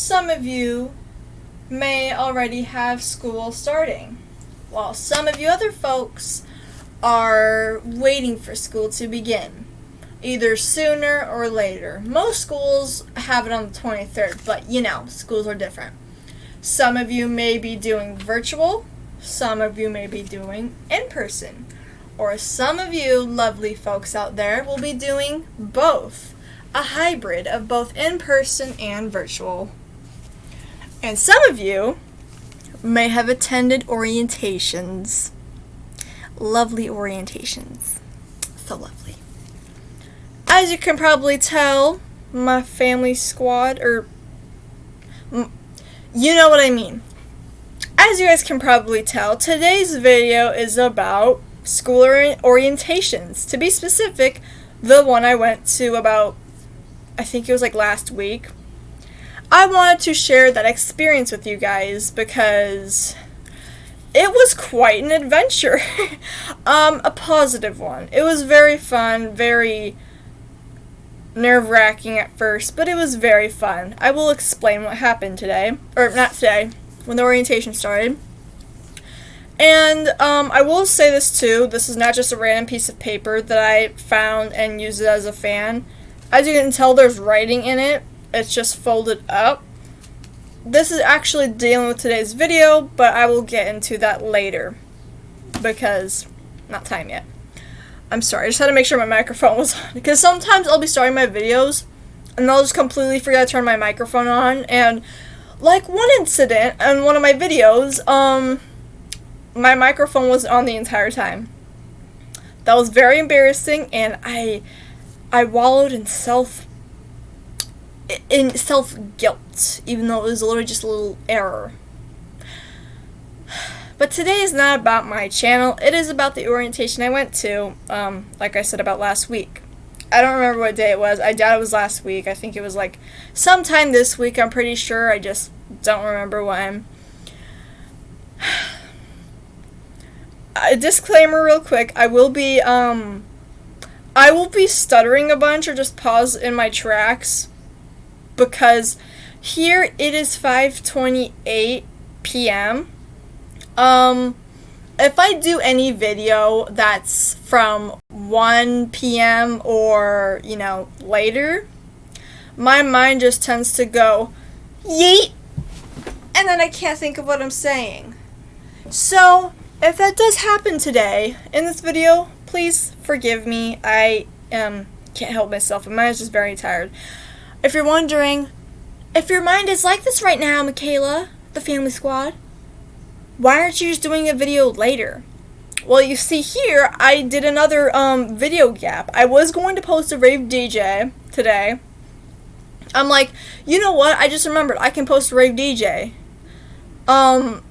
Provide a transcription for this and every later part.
some of you may already have school starting, while some of you other folks are waiting for school to begin, either sooner or later. Most schools have it on the 23rd, but you know, schools are different. Some of you may be doing virtual, some of you may be doing in-person, or some of you lovely folks out there will be doing both, a hybrid of both in-person and virtual. And some of you may have attended orientations. Lovely orientations. So lovely. As you can probably tell, my family squad, you know what I mean. As you guys can probably tell, today's video is about school orientations. To be specific, the one I went to about, I think it was like last week. I wanted to share that experience with you guys because it was quite an adventure. A positive one. It was very fun, very nerve-wracking at first, but it was very fun. I will explain what happened today, or not today, when the orientation started. And I will say this too, this is not just a random piece of paper that I found and used it as a fan. As you can tell, there's writing in it. It's just folded up. This is actually dealing with today's video, but I will get into that later because not time yet. I'm sorry, I just had to make sure my microphone was on because sometimes I'll be starting my videos and I'll just completely forget to turn my microphone on. And like one incident in one of my videos, my microphone wasn't on the entire time. That was very embarrassing, and I wallowed in self-guilt, even though it was literally just a little error. But today is not about my channel, it is about the orientation I went to, like I said, about last week. I don't remember what day it was, I doubt it was last week, I think it was like sometime this week, I'm pretty sure, I just don't remember when. A disclaimer real quick, I will be stuttering a bunch or just pause in my tracks because here it is 5:28 p.m. If I do any video that's from 1 p.m. or, you know, later, my mind just tends to go, yeet, and then I can't think of what I'm saying. So, if that does happen today, in this video, please forgive me. I can't help myself. My mind is just very tired. If you're wondering, if your mind is like this right now, Michaela, the family squad, why aren't you just doing a video later? Well, you see here, I did another video gap. I was going to post a rave DJ today. I'm like, you know what? I just remembered I can post a rave DJ. So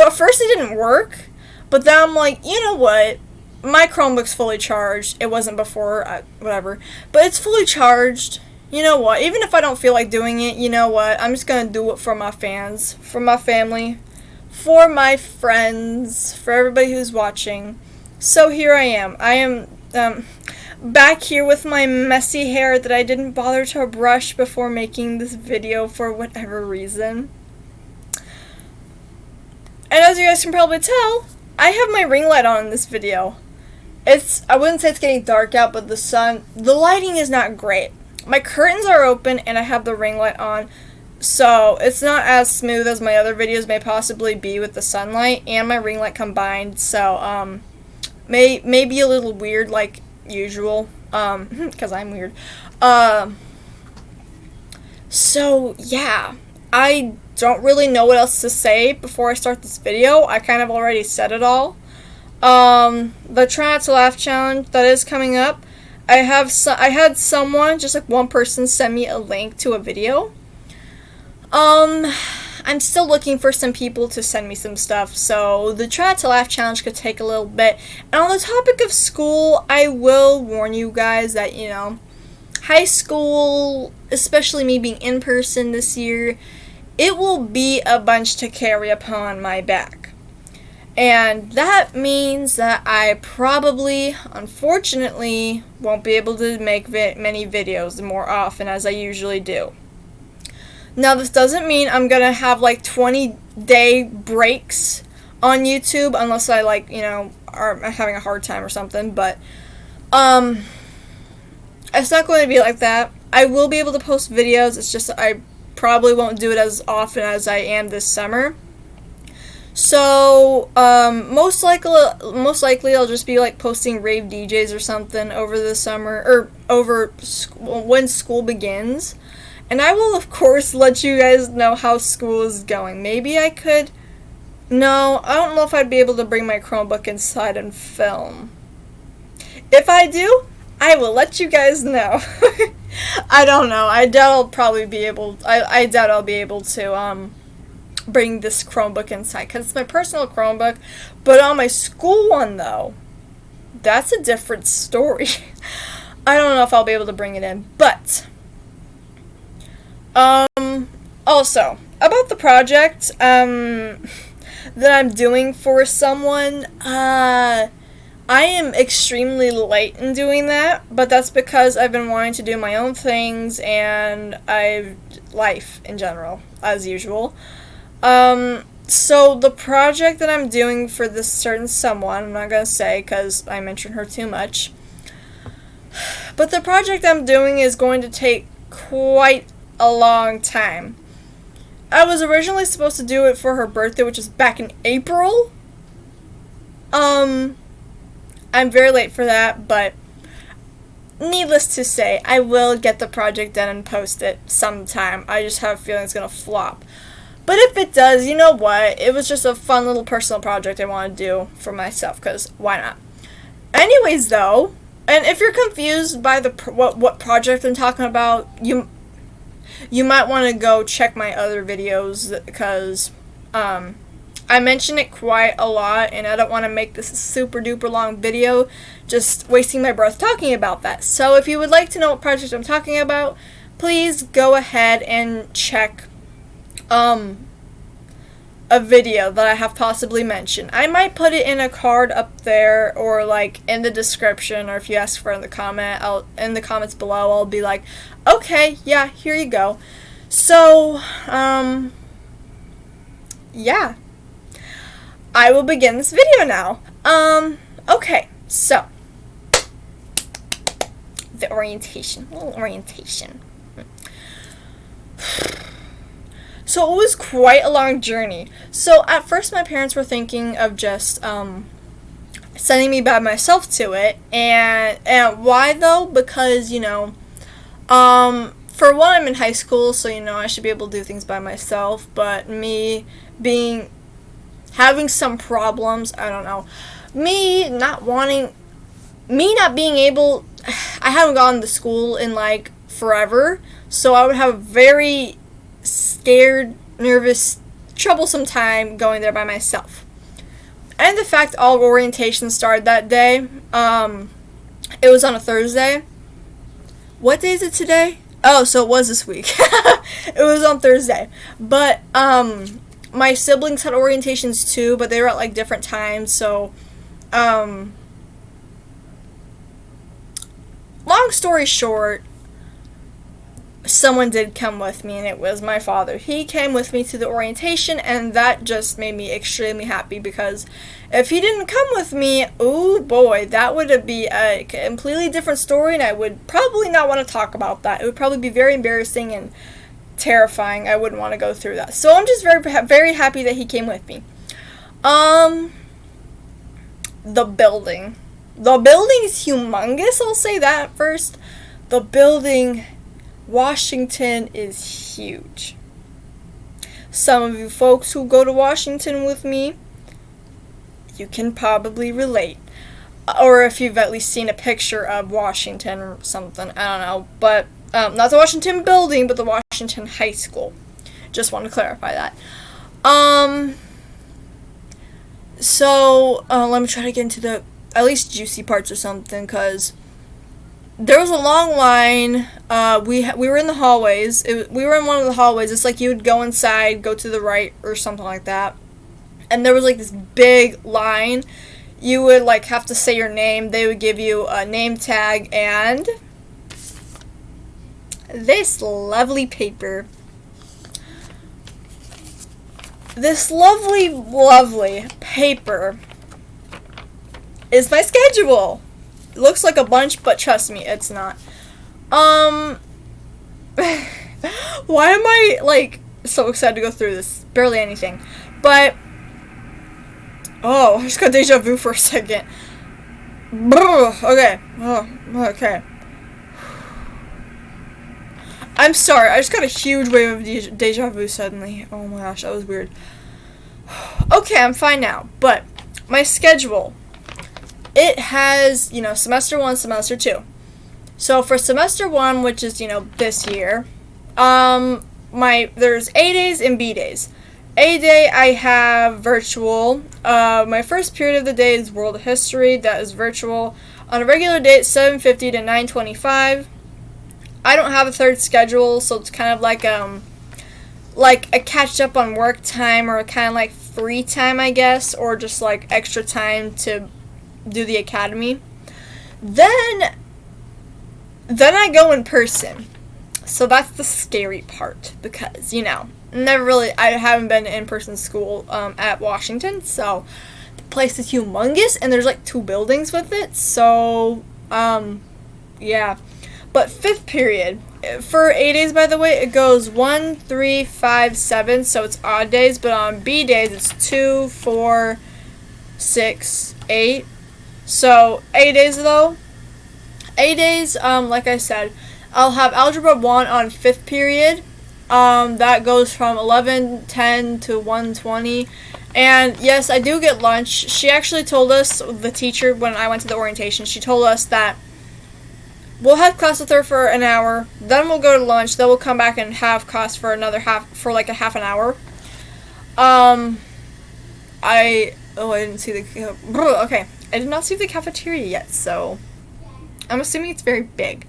at first it didn't work, but then I'm like, you know what? My Chromebook's fully charged. It wasn't before, whatever. But it's fully charged. You know what? Even if I don't feel like doing it, you know what? I'm just going to do it for my fans, for my family, for my friends, for everybody who's watching. So here I am. I am back here with my messy hair that I didn't bother to brush before making this video for whatever reason. And as you guys can probably tell, I have my ring light on in this video. I wouldn't say it's getting dark out, but the lighting is not great. My curtains are open and I have the ring light on, so it's not as smooth as my other videos may possibly be with the sunlight and my ring light combined, so may be a little weird like usual, because I'm weird. So yeah, I don't really know what else to say before I start this video. I kind of already said it all. The Try Not to Laugh challenge that is coming up. I had someone, just like one person, send me a link to a video. I'm still looking for some people to send me some stuff, so the Try Not to Laugh challenge could take a little bit. And on the topic of school, I will warn you guys that, you know, high school, especially me being in person this year, it will be a bunch to carry upon my back. And that means that I probably, unfortunately, won't be able to make many videos more often as I usually do. Now, this doesn't mean I'm gonna have like 20-day breaks on YouTube unless I like, you know, are having a hard time or something, but it's not going to be like that. I will be able to post videos, it's just I probably won't do it as often as I am this summer. So, most likely I'll just be like posting rave DJs or something over the summer, or when school begins. And I will, of course, let you guys know how school is going. Maybe I could... No, I don't know if I'd be able to bring my Chromebook inside and film. If I do, I will let you guys know. I don't know. I doubt I'll probably be able... I doubt I'll be able to, bring this Chromebook inside, because it's my personal Chromebook. But on my school one, though, that's a different story. I don't know if I'll be able to bring it in, but... also, about the project, that I'm doing for someone, I am extremely late in doing that, but that's because I've been wanting to do my own things, and life in general, as usual. So the project that I'm doing for this certain someone, I'm not gonna say because I mentioned her too much, but the project I'm doing is going to take quite a long time. I was originally supposed to do it for her birthday, which is back in April. I'm very late for that, but needless to say, I will get the project done and post it sometime. I just have a feeling it's gonna flop. But if it does, you know what? It was just a fun little personal project I want to do for myself, because why not? Anyways, though, and if you're confused by what project I'm talking about, you might want to go check my other videos, because I mention it quite a lot, and I don't want to make this a super duper long video just wasting my breath talking about that. So if you would like to know what project I'm talking about, please go ahead and check a video that I have possibly mentioned. I might put it in a card up there, or like in the description, or if you ask for it in the comments below, I'll be like, okay, yeah, here you go. So, yeah. I will begin this video now. Okay, so the orientation. A little orientation. So it was quite a long journey. So at first my parents were thinking of just sending me by myself to it, and why though? Because, you know, for one, I'm in high school, so, you know, I should be able to do things by myself, but me having some problems, I don't know, me not being able, I haven't gone to school in like forever, so I would have a very scared, nervous, troublesome time going there by myself. And the fact all orientation started that day, it was on a Thursday. What day is it today? Oh, so it was this week. It was on Thursday. But, my siblings had orientations too, but they were at like different times, so, long story short, someone did come with me, and it was my father. He came with me to the orientation, and that just made me extremely happy, because if he didn't come with me, oh boy, that would be a completely different story, and I would probably not want to talk about that. It would probably be very embarrassing and terrifying. I wouldn't want to go through that. So I'm just very happy that he came with me. The building. The building is humongous, I'll say that first. The building... Washington is huge. Some of you folks who go to Washington with me, you can probably relate. Or if you've at least seen a picture of Washington or something, I don't know. But, not the Washington building, but the Washington High School. Just want to clarify that. So, let me try to get into the, at least juicy parts or something, because... there was a long line. We were in the hallways. We were in one of the hallways. It's like you would go inside, go to the right, or something like that. And there was like this big line. You would like have to say your name. They would give you a name tag and this lovely paper. this lovely, lovely paper is my schedule. It looks like a bunch, but trust me, it's not. Why am I, like, so excited to go through this? Barely anything. But, oh, I just got deja vu for a second. Okay. Oh, okay. I'm sorry, I just got a huge wave of deja vu suddenly. Oh my gosh, that was weird. Okay, I'm fine now, but my schedule, it has, semester 1, semester 2. So for semester 1, which is, this year, there's A days and B days. A day, I have virtual. My first period of the day is world history. That is virtual. On a regular day, it's 7:50 to 9:25. I don't have a third schedule, so it's kind of like a catch up on work time, or kind of like free time, I guess, or just like extra time to do the academy. Then I go in person. So that's the scary part, because, I haven't been to in-person school at Washington, so the place is humongous, and there's like 2 buildings with it, so, yeah. But 5th period, for A days, by the way, it goes 1, 3, 5, 7, so it's odd days, but on B days, it's 2, 4, 6, 8. So, A days, though, like I said, I'll have Algebra 1 on 5th period. That goes from 11:10 to 1:20. And yes, I do get lunch. She actually told us, the teacher, when I went to the orientation, she told us that we'll have class with her for an hour, then we'll go to lunch, then we'll come back and have class for like a half an hour. I didn't see the, okay, I did not see the cafeteria yet, so I'm assuming it's very big,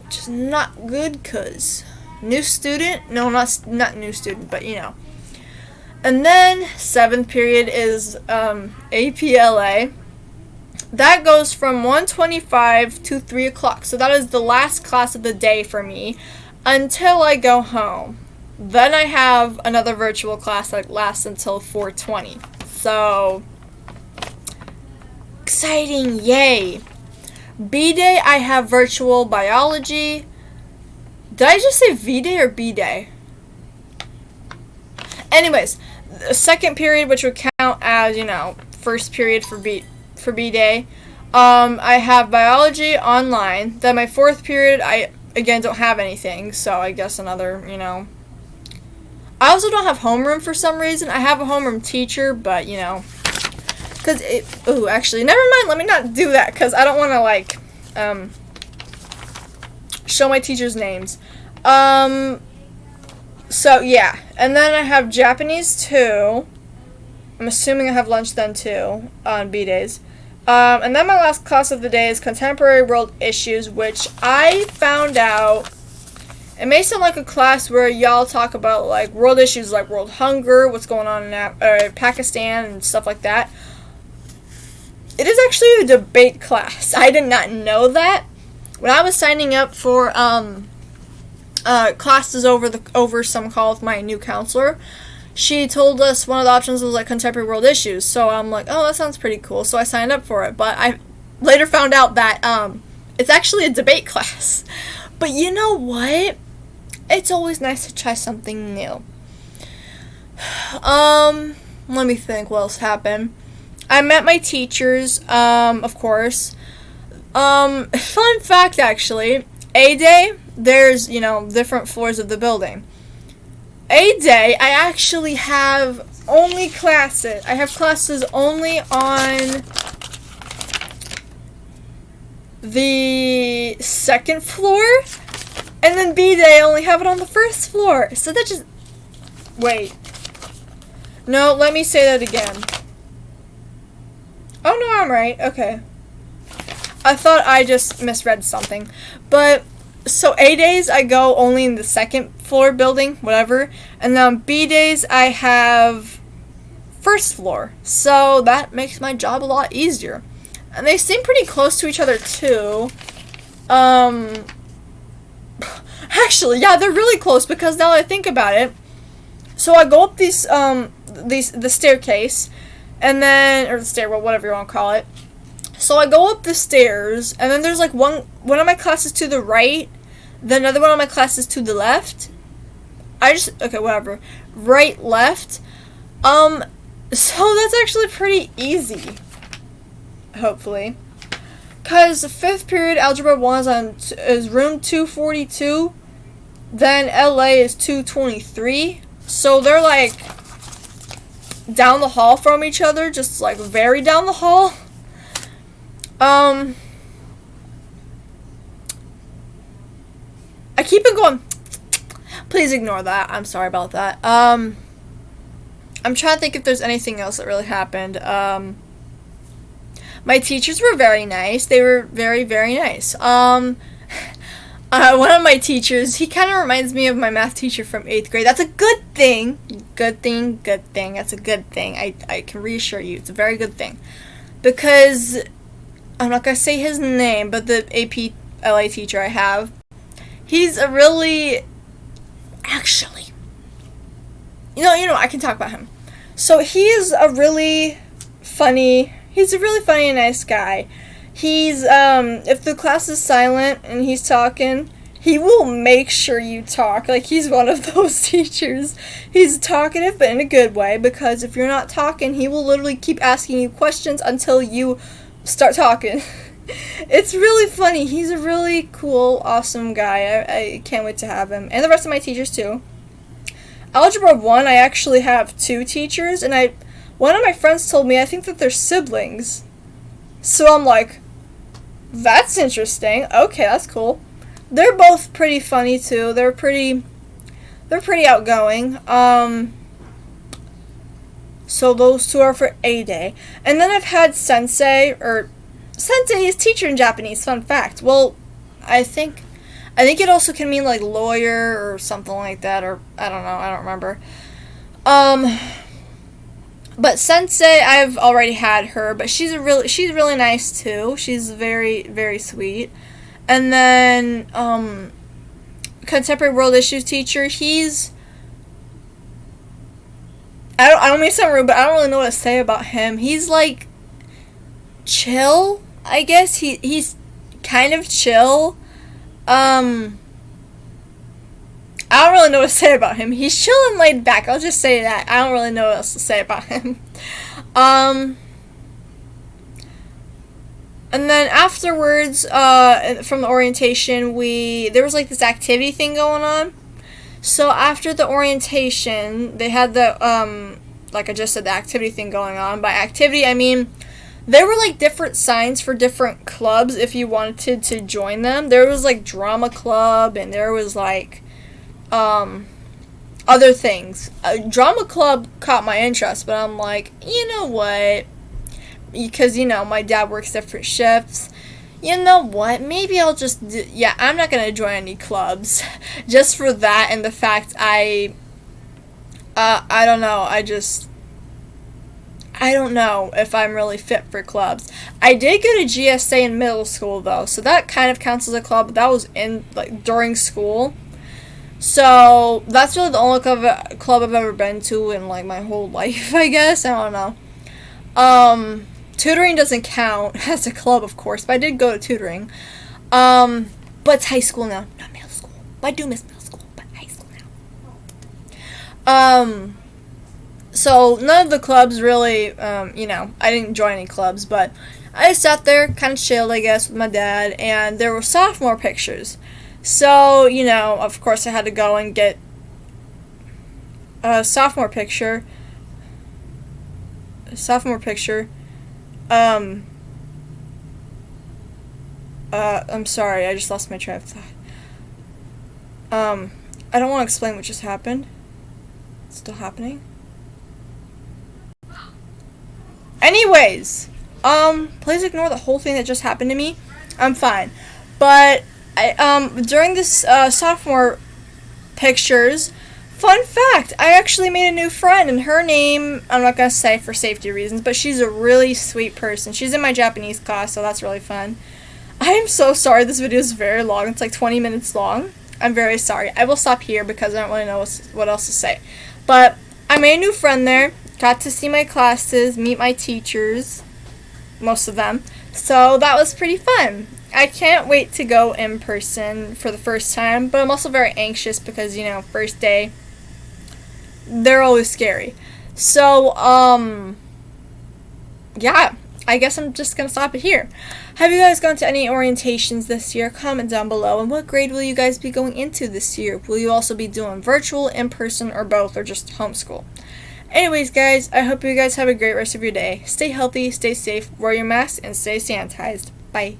which is not good, because new student, no, not new student, but And then 7th period is APLA. That goes from 1:25 to 3 o'clock. So that is the last class of the day for me until I go home. Then I have another virtual class that lasts until 4:20. So, exciting, yay. B day, I have virtual biology. Did I just say V day or B day? Anyways, the 2nd period, which would count as, first period for B day, I have biology online. Then my 4th period, I, again, don't have anything, so I guess another, I also don't have homeroom for some reason. I have a homeroom teacher, but, because actually, never mind, let me not do that, because I don't want to, show my teachers' names. So, yeah. And then I have Japanese 2. I'm assuming I have lunch then, too, on B days. And then my last class of the day is Contemporary World Issues, which I found out, it may sound like a class where y'all talk about, like, world issues like world hunger, what's going on in Pakistan, and stuff like that. It is actually a debate class. I did not know that. When I was signing up for classes over some call with my new counselor, she told us one of the options was like contemporary world issues. So I'm like, oh, that sounds pretty cool. So I signed up for it. But I later found out that it's actually a debate class. But you know what? It's always nice to try something new. Let me think what else happened. I met my teachers, of course. Fun fact, actually, A day, there's, different floors of the building. A day, I actually have only classes. I have classes only on the 2nd floor, and then B day, I only have it on the 1st floor. So that just, wait. No, let me say that again. Oh, no, I'm right. Okay. I thought I just misread something. But, so A days, I go only in the 2nd floor building, whatever. And then B days, I have 1st floor. So, that makes my job a lot easier. And they seem pretty close to each other, too. Actually, yeah, they're really close, because now that I think about it, so I go up these, the staircase, and then, or the stairwell, whatever you want to call it. So I go up the stairs, and then there's like one of my classes to the right, then another one of my classes to the left. Okay, whatever. Right, left. So that's actually pretty easy. Hopefully. Because the 5th period, Algebra 1 is room 242. Then LA is 223. So they're like down the hall from each other. Just like very down the hall. I keep it going. Please ignore that. I'm sorry about that. I'm trying to think if there's anything else that really happened. My teachers were very nice. They were very, very nice. One of my teachers, he kind of reminds me of my math teacher from 8th grade. That's a good thing. Good thing, good thing. That's a good thing. I can reassure you. It's a very good thing. Because, I'm not going to say his name, but the AP LA teacher I have, he's a really, actually, you know, I can talk about him. So he is a really funny and nice guy. He's, if the class is silent and he's talking, he will make sure you talk. Like, he's one of those teachers. He's talkative, but in a good way, because if you're not talking, he will literally keep asking you questions until you start talking. It's really funny. He's a really cool, awesome guy. I can't wait to have him. And the rest of my teachers, too. Algebra 1, I actually have 2 teachers, and one of my friends told me I think that they're siblings. So I'm like, that's interesting. Okay, that's cool. They're both pretty funny too. They're pretty outgoing. So those 2 are for A day. And then I've had sensei is teacher in Japanese, fun fact. Well, I think it also can mean like lawyer or something like that, or I don't know, I don't remember. But sensei, I've already had her, but she's really nice too. She's very, very sweet. And then contemporary world issues teacher, I don't mean to sound rude, but I don't really know what to say about him. He's like chill, I guess. He's kind of chill. I don't really know what to say about him. He's chill and laid back. I'll just say that. I don't really know what else to say about him. And then afterwards, from the orientation, there was like this activity thing going on. So after the orientation, they had the, like I just said, the activity thing going on. By activity, I mean, there were like different signs for different clubs if you wanted to join them. There was like drama club, and there was like other things. Drama club caught my interest, but I'm like, you know what? Because, my dad works different shifts. You know what? Maybe I'll just I'm not going to join any clubs. Just for that and the fact I don't know. I don't know if I'm really fit for clubs. I did go to GSA in middle school, though, so that kind of counts as a club, but that was during school. So that's really the only club I've ever been to in like my whole life, I guess. I don't know. Tutoring doesn't count as a club, of course, but I did go to tutoring. But it's high school now, not middle school. I do miss middle school, but high school now. So none of the clubs really, I didn't join any clubs, but I just sat there, kind of chilled, I guess, with my dad, and there were sophomore pictures. So, of course I had to go and get a sophomore picture. I'm sorry, I just lost my train of thought. I don't want to explain what just happened. It's still happening. Anyways, please ignore the whole thing that just happened to me. I'm fine. But during this sophomore pictures, fun fact, I actually made a new friend, and her name, I'm not going to say for safety reasons, but she's a really sweet person. She's in my Japanese class, so that's really fun. I am so sorry this video is very long. It's like 20 minutes long. I'm very sorry. I will stop here because I don't really know what else to say. But I made a new friend there. got to see my classes, meet my teachers, most of them. So that was pretty fun. I can't wait to go in person for the first time, but I'm also very anxious because, first day, they're always scary. So, yeah, I guess I'm just going to stop it here. Have you guys gone to any orientations this year? Comment down below. And what grade will you guys be going into this year? Will you also be doing virtual, in-person, or both, or just homeschool? Anyways, guys, I hope you guys have a great rest of your day. Stay healthy, stay safe, wear your mask, and stay sanitized. Bye.